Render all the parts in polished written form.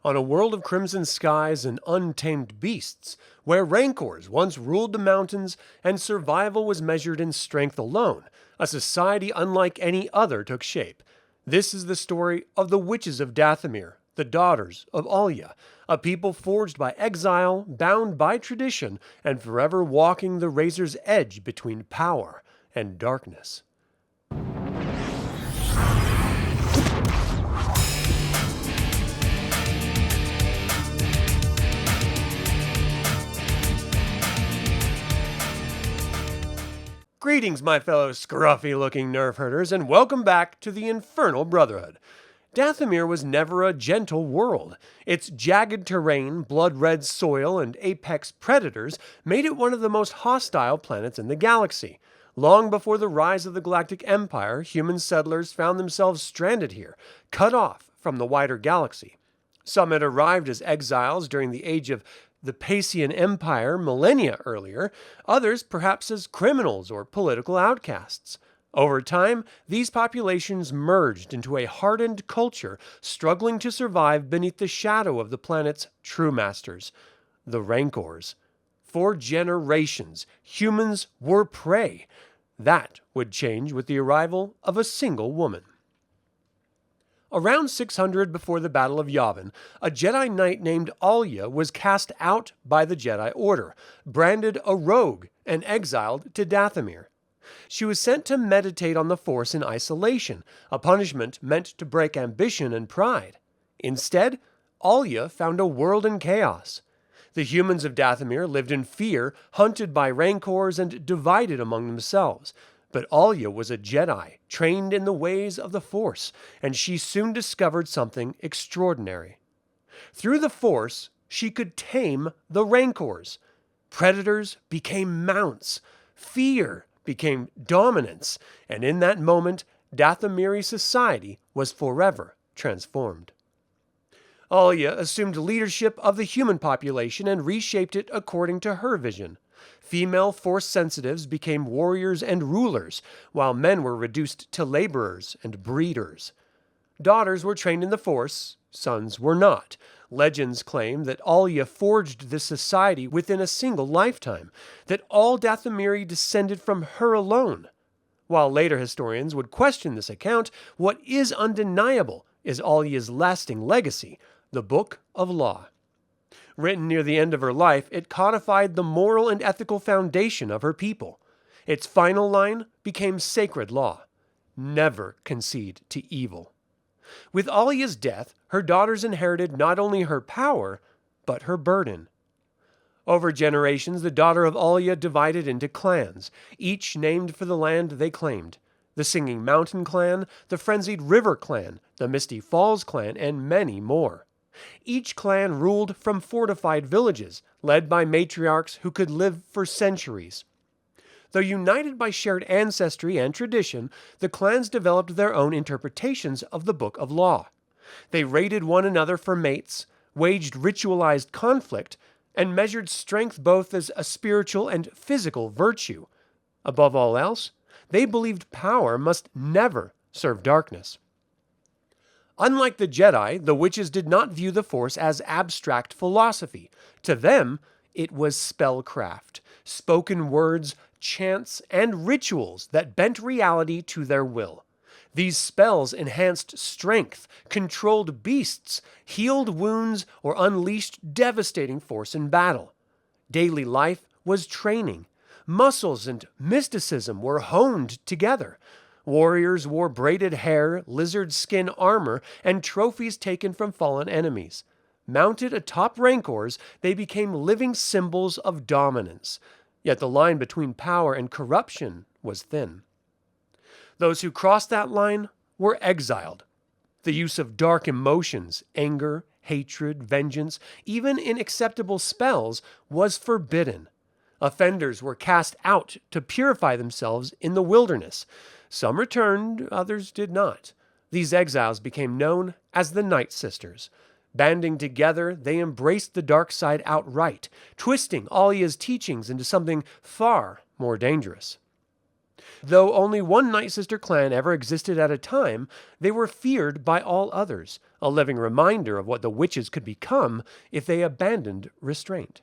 on a world of crimson skies and untamed beasts, where rancors once ruled the mountains and survival was measured in strength alone, a society unlike any other took shape. This is the story of the Witches of Dathomir, the Daughters of Allya, a people forged by exile, bound by tradition, and forever walking the razor's edge between power and darkness. Greetings, my fellow scruffy-looking Nerf Herders, and welcome back to the Infernal Brotherhood. Dathomir was never a gentle world. Its jagged terrain, blood-red soil, and apex predators made it one of the most hostile planets in the galaxy. Long before the rise of the Galactic Empire, human settlers found themselves stranded here, cut off from the wider galaxy. Some had arrived as exiles during the age of the Pacian Empire millennia earlier, others perhaps as criminals or political outcasts. Over time, these populations merged into a hardened culture struggling to survive beneath the shadow of the planet's true masters, the rancors. For generations, humans were prey. That would change with the arrival of a single woman. Around 600 before the Battle of Yavin, a Jedi Knight named Allya was cast out by the Jedi Order, branded a rogue, and exiled to Dathomir. She was sent to meditate on the Force in isolation, a punishment meant to break ambition and pride. Instead, Allya found a world in chaos. The humans of Dathomir lived in fear, hunted by rancors, and divided among themselves. But Allya was a Jedi, trained in the ways of the Force, and she soon discovered something extraordinary. Through the Force, she could tame the rancors. Predators became mounts. Fear became dominance, and in that moment, Dathomiri society was forever transformed. Allya assumed leadership of the human population and reshaped it according to her vision. Female Force sensitives became warriors and rulers, while men were reduced to laborers and breeders. Daughters were trained in the Force, sons were not. Legends claim that Allya forged this society within a single lifetime, that all Dathomiri descended from her alone. While later historians would question this account, what is undeniable is Allya's lasting legacy, the Book of Law. Written near the end of her life, it codified the moral and ethical foundation of her people. Its final line became sacred law: never concede to evil. With Allya's death, her daughters inherited not only her power, but her burden. Over generations, the Daughter of Allya divided into clans, each named for the land they claimed: the Singing Mountain Clan, the Frenzied River Clan, the Misty Falls Clan, and many more. Each clan ruled from fortified villages, led by matriarchs who could live for centuries. Though united by shared ancestry and tradition, the clans developed their own interpretations of the Book of Law. They raided one another for mates, waged ritualized conflict, and measured strength both as a spiritual and physical virtue. Above all else, they believed power must never serve darkness. Unlike the Jedi, the witches did not view the Force as abstract philosophy. To them, it was spellcraft, spoken words, chants, and rituals that bent reality to their will. These spells enhanced strength, controlled beasts, healed wounds, or unleashed devastating force in battle. Daily life was training. Muscles and mysticism were honed together. Warriors wore braided hair, lizard skin armor, and trophies taken from fallen enemies. Mounted atop rancors, they became living symbols of dominance. Yet the line between power and corruption was thin. Those who crossed that line were exiled. The use of dark emotions, anger, hatred, vengeance, even inacceptable spells, was forbidden. Offenders were cast out to purify themselves in the wilderness. Some returned, others did not. These exiles became known as the Night Sisters. Banding together, they embraced the dark side outright, twisting Allya's teachings into something far more dangerous. Though only one Night Sister clan ever existed at a time, they were feared by all others, a living reminder of what the witches could become if they abandoned restraint.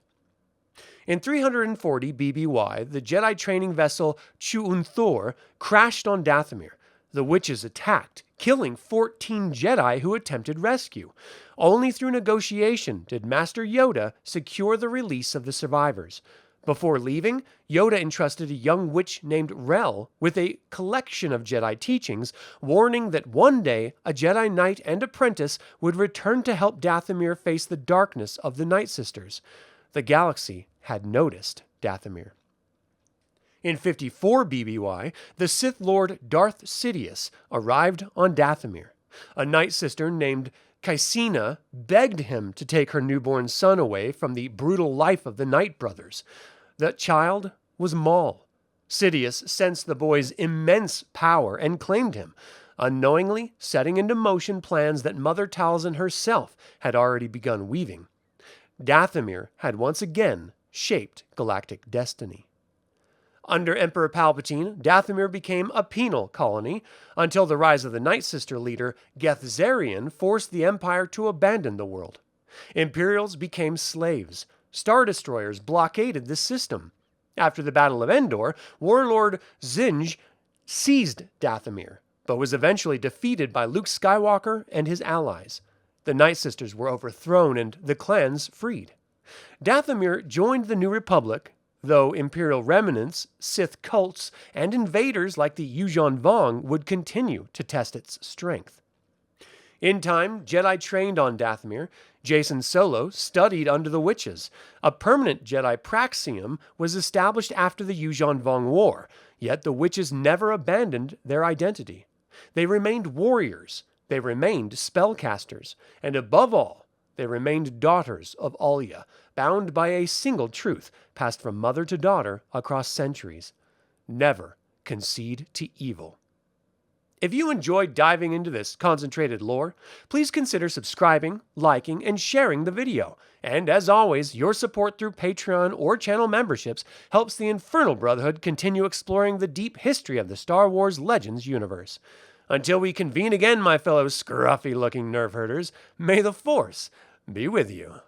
In 340 BBY, the Jedi training vessel Chu'un-Thor crashed on Dathomir. The witches attacked, killing 14 Jedi who attempted rescue. Only through negotiation did Master Yoda secure the release of the survivors. Before leaving, Yoda entrusted a young witch named Rel with a collection of Jedi teachings, warning that one day a Jedi Knight and apprentice would return to help Dathomir face the darkness of the Night Sisters. The galaxy had noticed Dathomir. In 54 BBY, the Sith Lord Darth Sidious arrived on Dathomir. A Night Sister named Caecina begged him to take her newborn son away from the brutal life of the Night Brothers. That child was Maul. Sidious sensed the boy's immense power and claimed him, unknowingly setting into motion plans that Mother Talzin herself had already begun weaving. Dathomir had once again shaped galactic destiny. Under Emperor Palpatine, Dathomir became a penal colony until the rise of the Night Sister leader Geth Zarian forced the Empire to abandon the world. Imperials became slaves. Star Destroyers blockaded the system. After the Battle of Endor, Warlord Zinj seized Dathomir, but was eventually defeated by Luke Skywalker and his allies. The Night Sisters were overthrown and the clans freed. Dathomir joined the New Republic, though Imperial remnants, Sith cults, and invaders like the Yuuzhan Vong would continue to test its strength. In time, Jedi trained on Dathomir. Jacen Solo studied under the witches. A permanent Jedi praxium was established after the Yuuzhan Vong War, yet the witches never abandoned their identity. They remained warriors, they remained spellcasters, and above all, they remained Daughters of Allya, bound by a single truth passed from mother to daughter across centuries. Never concede to evil. If you enjoyed diving into this concentrated lore, please consider subscribing, liking, and sharing the video. And as always, your support through Patreon or channel memberships helps the Infernal Brotherhood continue exploring the deep history of the Star Wars Legends universe. Until we convene again, my fellow scruffy-looking Nerf Herders, may the Force be with you.